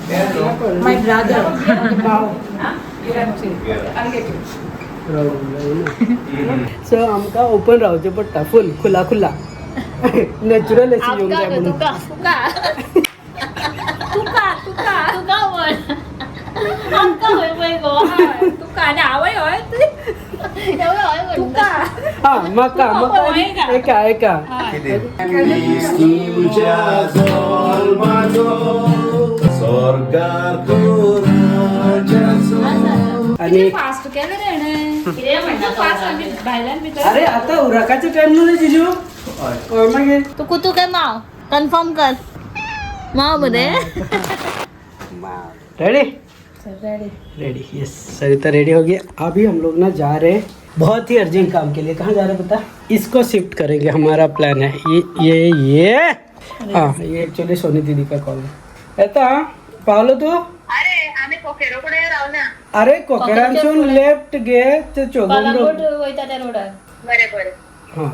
My brother. Wow. So आमका open रावचे पडटा फुल खुला खुला नॅचरल अशी येऊन जाय म्हणून तुका म्हण आमका होय पळय गो तुका आनी आवय होय एवढं होय तुका हा मका एका एका आणि फास्ट केलं रे कितें म्हणटा फास्ट म्हणजे भायल्यान भितर अरे आता उराकाचे टाइम नो रे जिजू मागीर तू काय माव कन्फर्म कर माव मध्ये ready ready yes Sarita ready हो गया अभी हम लोग ना जा रहे हैं बहुत ही अर्जेंट काम के लिए कहाँ जा रहे हैं पता इसको शिफ्ट करेंगे हमारा प्लान है ये हाँ ये एक्चुअली सोनी दीदी का कॉल है येता पावलो तू अरे कोकेरांसून लेफ्ट गे ते चोगम रोड वयता त्या रोडार हाँ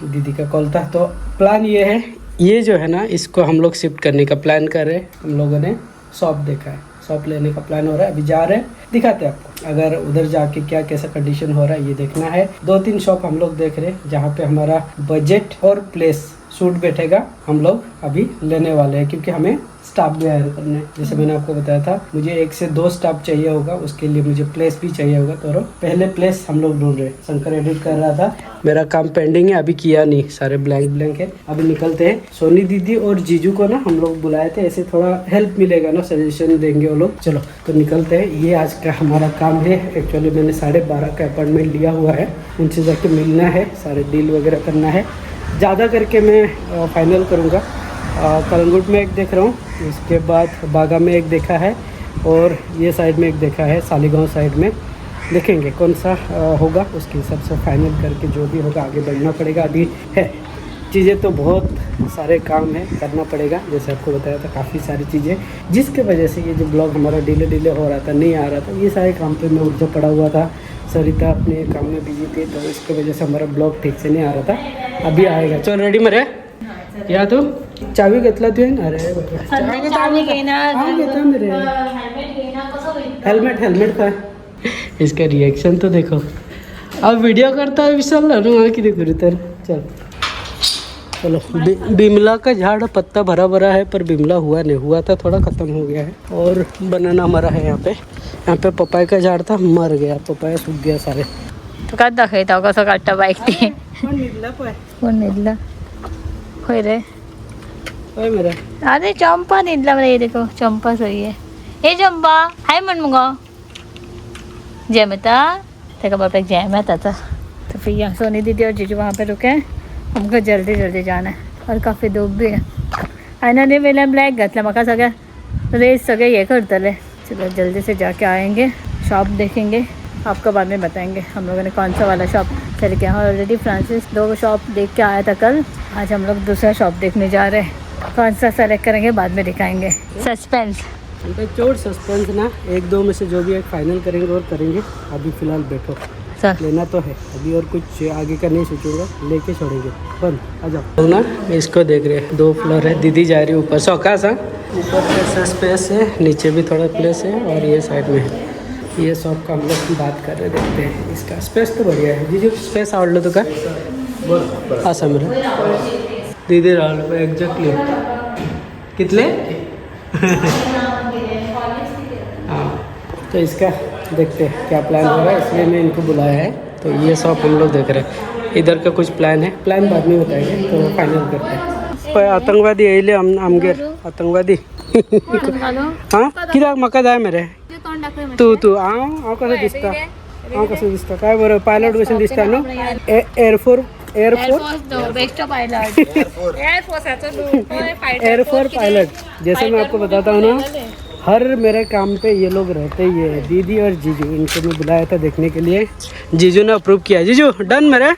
दीदी का कॉल था तो प्लान ये है ये जो है ना इसको हम लोग शिफ्ट करने का प्लान कर रहे हैं हम लोगों ने शॉप देखा है शॉप लेने का प्लान हो रहा है अभी जा रहे हैं दिखाते हैं आपको अगर उधर जाके क्या कैसा कंडीशन हो रहा है ये देखना है 2-3 शॉप हम लोग देख रहे हैं जहाँ पे हमारा बजट और प्लेस सूट बैठेगा हम लोग अभी लेने वाले हैं क्योंकि हमें स्टाफ भी हायर करना है जैसे मैंने आपको बताया था मुझे 1 से 2 स्टाफ चाहिए होगा उसके लिए मुझे प्लेस भी चाहिए होगा तो पहले प्लेस हम लोग ढूंढ रहे हैं शंकर एडिट कर रहा था मेरा काम पेंडिंग है अभी किया नहीं सारे ब्लैंक है अभी निकलते हैं सोनी दीदी और जीजू को ना हम लोग बुलाए थे ऐसे थोड़ा हेल्प मिलेगा ना सजेशन देंगे वो लोग चलो तो निकलते हैं ये आज का हमारा काम है एक्चुअली मैंने 12:30 का अपॉइंटमेंट लिया हुआ है उनसे जाके मिलना है सारे डील वगैरह करना है ज़्यादा करके मैं फाइनल करूँगा कलंगुट में एक देख रहा हूँ उसके बाद बागा में एक देखा है और ये साइड में एक देखा है सालीगांव साइड में देखेंगे कौन सा होगा उसके हिसाब से फाइनल करके जो भी होगा आगे बढ़ना पड़ेगा अभी है चीज़ें तो बहुत सारे काम है करना पड़ेगा जैसे आपको बताया था काफ़ी सारी चीज़ें जिसके वजह से ये जो ब्लॉग हमारा डिले हो रहा था नहीं आ रहा था ये सारे काम पे मैं उलझा पड़ा हुआ था सरिता अपने काम में बिजी थी तो इसकी वजह से हमारा ब्लॉग ठीक से नहीं आ रहा था अभी आएगा चल रेडी मरे या तू चावी घेतला तू अरे हेल्मेट काय इसका रिएक्शन तो देखो अब वीडियो करता है विशाल ना किती करू तर चल चलो बिमला का झाड़ पत्ता भरा है पर बिमला हुआ नहीं हुआ था थोड़ा ख़त्म हो गया है और बनाना मरा है यहाँ पे पपाया का झाड़ था मर गया पपाया सूख गया सारे तू काय दाखवता कसं काढता बाईक ते कोण निघला होय रे होय मेरा अरे चंपा निघला मला ये देखो चंपा सही है हे चंपा हाय म्हण मग जयमता तेका बाप एक जयमत आता तो फिर यहाँ सोनी दीदी और जीजू वहाँ पे रुके हमको जल्दी जाना है और काफ़ी धूप भी है आयना ने वेला ब्लॅक घातला म्हाका सगळ्या रेस सगळे ये करतले चलो जल्दी से जाके आएंगे शॉप देखेंगे आपको बाद में बताएंगे हम लोगों ने कौन सा वाला शॉप चल के यहाँ ऑलरेडी फ्रांसिस 2 शॉप देख के आया था कल आज हम लोग दूसरा शॉप देखने जा रहे हैं कौन सा सेलेक्ट करेंगे बाद में दिखाएंगे सस्पेंस चोट सस्पेंस ना 1-2 में से जो भी एक फाइनल करेंगे और करेंगे अभी फिलहाल बैठो लेना तो है अभी और कुछ आगे का नहीं सोचूंगा लेके छोड़ेंगे बंद आ जाओ तो ना इसको देख रहे हैं 2 फ्लोर है दीदी जा रही है ऊपर सौका सा ऊपर ऐसा स्पेस है नीचे भी थोड़ा प्लेस है और ये साइड में है ये शॉप का हम लोग बात कर रहे देखते हैं इसका स्पेस तो बढ़िया है जीजू स्पेस आवडलं तुका असं मेरा दीदी राहिलो एक्झॅक्टली कितले हाँ तो इसका देखते हैं क्या प्लान हो रहा है इसलिए मैं इनको बुलाया है तो ये शॉप हम लोग देख रहे हैं इधर का कुछ प्लान है प्लान बाद में बताएंगे तो फाइनल करते हैं आतंकवादी येले आमगेर आतंकवादी हाँ कित्याक म्हाका जाय मरे तू हांव कसो दिसता काय बरं पायलट भशेन दिसता न्हू एयरफोर्स पायलट जैसे मैं आपको बताता हूँ ना हर मेरे काम पे ये लोग रहते ही है दीदी और जीजू इनको मैं बुलाया था देखने के लिए जीजू ने अप्रूव किया जीजू डन मेरे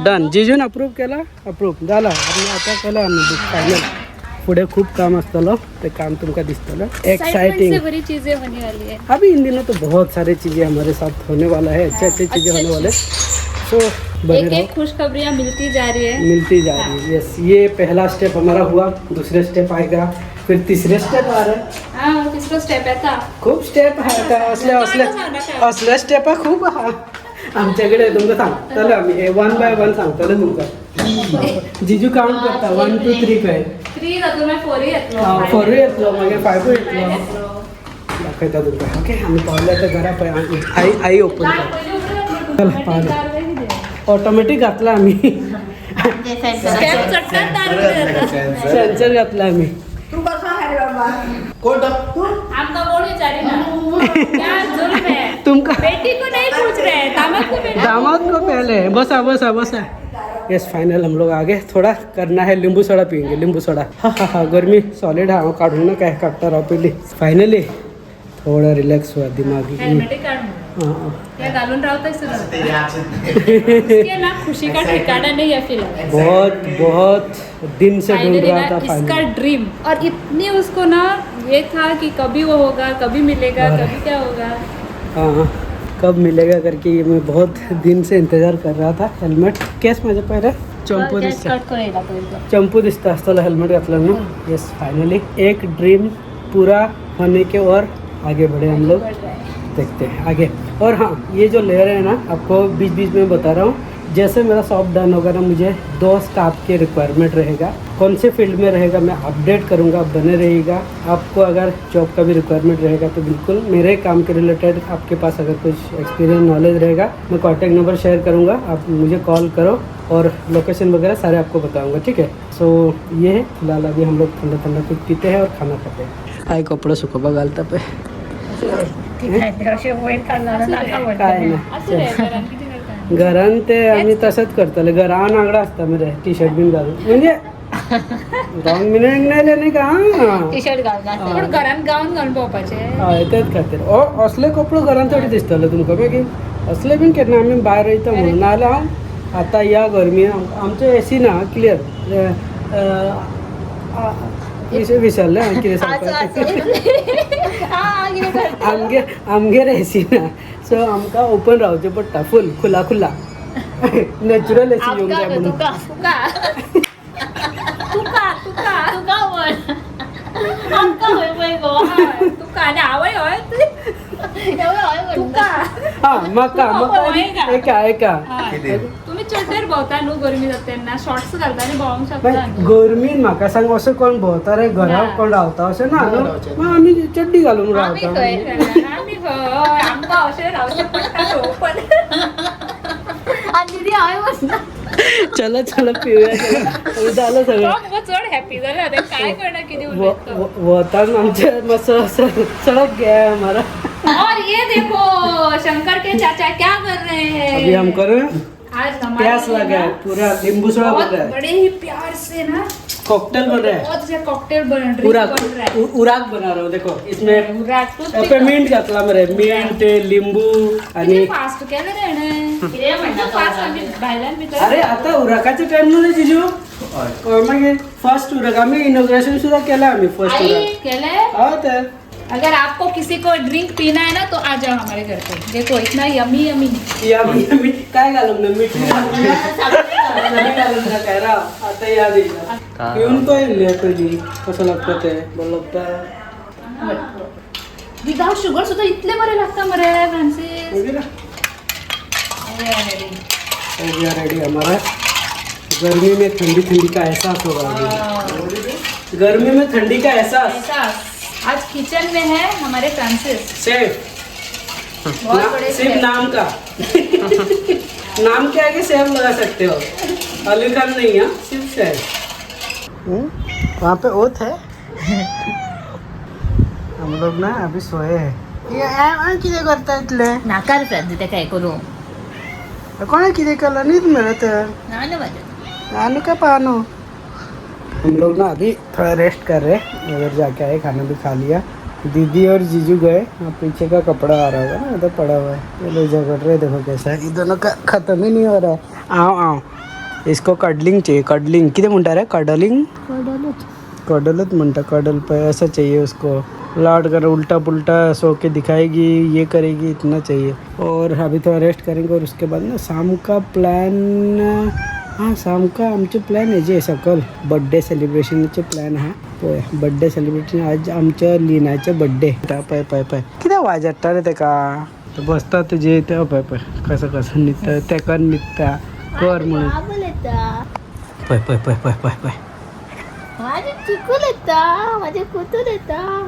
डन जीजू ने अप्रूव केला अप्रूव झाला आम्ही आता केला आम्ही फायनल पुढे खूप काम असतलो ते काम तुमका दिसतलो एक्साइटिंग बड़ी चीजें होने वाली है अभी इन दिनों तो बहुत सारी चीज़ें हमारे साथ होने वाला है अच्छी चीज़ें होने वाले तो एक खुशखबरियाँ मिलती जा रही है यस ये पहला स्टेप हमारा हुआ दूसरे स्टेप आएगा फिर तिसरे स्टेप आ रहे. हा तिसरं स्टेप आहे का खूप स्टेप आहे आता असले स्टेप आहे खूप हा. आमच्याकडे तुमचं सांगताले आम्ही 1 बाय 1 सांगताले तुमका. जिजू काउंट करता 1 2 3 काय 3 जातो मी 4 येतलो 4 येतलो मागीर 5 येतलो दाखयता तुमका. ओके आम्ही पावल्या तर घरा पळय आई ओपन कर. चला पावलं ऑटोमॅटिक घातला आम्ही. स्टेप चढतात दारू सेन्सर घातला आम्ही. तू कसा आहे बाबा आमका कोण विचारी ना क्या जुल्म है तुमका बेटी को नहीं पूछ रहे हैं दामाद को बेटा दामाद को पहले बसा बसा बसा. यस फाइनल हम लोग आगे थोड़ा करना है. लिंबू सोडा पियेंगे लिंबू सोडा. हा गर्मी सॉलिड हा काढून ना काय काढता राव पहिली. फायनली थोड़ा रिलॅक्स हुआ दिमाग. हेल्मेट काढून हाँ या घालून राहतोय सुद्धा ना खुशी का ठिकाना नहीं है फिलहाल. बहुत बहुत दिन से ढूंढ फाइनली रहा ना था इसका फाइनल. ड्रीम और इतनी उसको ना ये था कि कभी वो होगा कभी मिलेगा कभी क्या होगा. हाँ कब मिलेगा करके ये मैं बहुत दिन से इंतजार कर रहा था. हेल्मेट केस माझ्या पहिले चंपू दिसता चंपू दिसता असताना हेल्मेट घातलं ना. यस फाइनली एक ड्रीम पूरा होने के और आगे बढ़े हम लोग. देखते हैं आगे. और हाँ ये जो लेयर है ना आपको बीच बीच में बता रहा हूँ. जैसे मेरा शॉप डन होगा ना मुझे 2 स्टाफ के रिक्वायरमेंट रहेगा. कौन से फील्ड में रहेगा मैं अपडेट करूँगा. बने रहिएगा. आपको अगर जॉब का भी रिक्वायरमेंट रहेगा तो बिल्कुल मेरे काम के रिलेटेड आपके पास अगर कुछ एक्सपीरियंस नॉलेज रहेगा मैं कॉन्टैक्ट नंबर शेयर करूँगा. आप मुझे कॉल करो और लोकेशन वगैरह सारे आपको बताऊँगा. ठीक है. सो ये है फिलहाल अभी हम लोग ठंडा ठंडा कुछ पीते हैं और खाना खाते हैं. आई कपड़ा सुकवा घालता पे काय नाही घरान ते आम्ही तसंच करतले. घरान आंगडा असता मरे टी शर्ट बिन घालून म्हणजे रॉंग मिनिंग नाही नाही का. टी शर्ट घालून घरात गाऊन घालून पोवपाचे तेच खातीर असले कपडे घरान थोडी दिसतले तुमकां मागीर. असले बीन केन्ना आमी भायर वयता म्हणून. नाल्यार हांव आतां या गर्मीन आमचे एसी ना क्लियर विसरले हांव कितें आमगेर एसी ना. सो आमकां ओपन रावचें पडटा फूल खुला खुला. नॅचरल एसी येवंक जाय म्हणून. तुम्ही चड्डेर भोंवता न्हू गर्मी जाता तेन्ना शॉर्ट्स घालता आनी भोंवंक शकता. गर्मीन म्हाका सांग असं कोण भोंवता रे घरा कोण रावता अशें ना न्हू. मग आमी चड्डी घालून रावता. आमकां अशें रावचें पडटा ओपन. दीदी हांवें चलो चलो पिऊया. झालं सगळं. चड हॅपी जालें आतां काय करणार कितें उलयता. वतान आमचे मस्त सड़क गया है हमारा. और ये देखो शंकर के चाचा क्या कर रहे हैं. अभी हम कर रहे हैं आज प्यास लगा है पूरा नींबू सोडा बन रहा है. बड़े ही प्यार से ना कॉकटेल बन रहा है. बहुत से कॉकटेल बन उराग रहा है. उराग बना रहा हूँ. देखो इसमें उराग पे मिंट घातला मरे. मिंट लिंबू आणि फास्ट केलं रे ने फास्ट आम्ही भायल्यान भितर. अरे आता उराकाचे टाइम मध्ये जिजू मागीर फर्स्ट उराक आम्ही इनॉग्रेशन सुद्धा केलं आम्ही फर्स्ट आई उराक. केले. हाँ तर अगर आपको किसी को ड्रिंक पीना है ना तो आ जाओ हमारे घर पे. देखो इतना यमी यमी. मी काय घालून ना मीठ घालून ना काय राव. आता या दिला पिऊन तो येईल तुझी कसं लागतं ते बरं लागतं. विदाउट शुगर सुद्धा इतले बरे लागता मरे फ्रांसिस. रेडी हमारा. गर्मी में ठंडी ठंडी का एहसास होगा अभी. गर्मी में ठंडी का एहसास. आज किचन में है हमारे फ्रांसिस. सेफ बहुत बड़े सिर्फ शेफ. नाम का नाम के आगे सेफ लगा सकते हो. अली खान नहीं है सिर्फ सेफ. वहाँ पे ओथ है. हम लोग ना अभी सोए हैं. ये किती करता इतले नाकार फ्रांसिस ते काय करू. कोणा किती केलं नाही मिळत. आलू का पानो. हम लोग ना अभी थोड़ा रेस्ट कर रहे हैं. उधर जाके आए खाना भी खा लिया. दीदी और जीजू गए. पीछे का कपड़ा आ रहा होगा ना उधर पड़ा हुआ है. ये लोग झगड़ रहे. देखो कैसा है. ये दोनों का खत्म ही नहीं हो रहा है. आओ आओ इसको कडलिंग चाहिए. कडलिंग किती म्हणता रे. कडलिंग कडलच म्हणता. कडल पे ऐसा चाहिए उसको. लाड कर उल्टा पुल्टा सो के दिखाएगी ये करेगी इतना चाहिए. और अभी थोड़ा रेस्ट करेंगे और उसके बाद ना शाम का प्लान हाँ शाम का आमचे प्लॅन आहे जे सकल बर्थडे सेलिब्रेशनचे प्लॅन हा पळय बर्थडे सेलिब्रेशन आज आमच्या लिनाचे बर्थडे पाय पाय पाय किती वाजता रे ते का बसतात जे ते पाय पाय कसं कसं निघतं ते कर निघता कर म्हणून पाय पाय पाय पाय पाय पाय माझे चिकू येता माझे कुतूर येता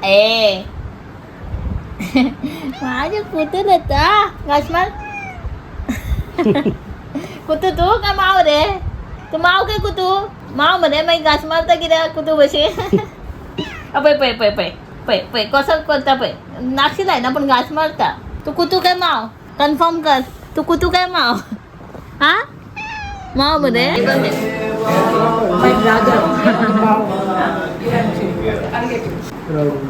ए माझे कुतूर येता घासमार कुतू तू काय माव रे तू माव काय कुतू माव म्हणे मागीर घास मारता कित्याक कुतू भशेन पय पय पय पय पय पय कसं करता पय नाक्षी लायना पण घास मारता तू कुतू काय माव कन्फर्म कर तू कुतू काय माव हा माव म्हणे My brother.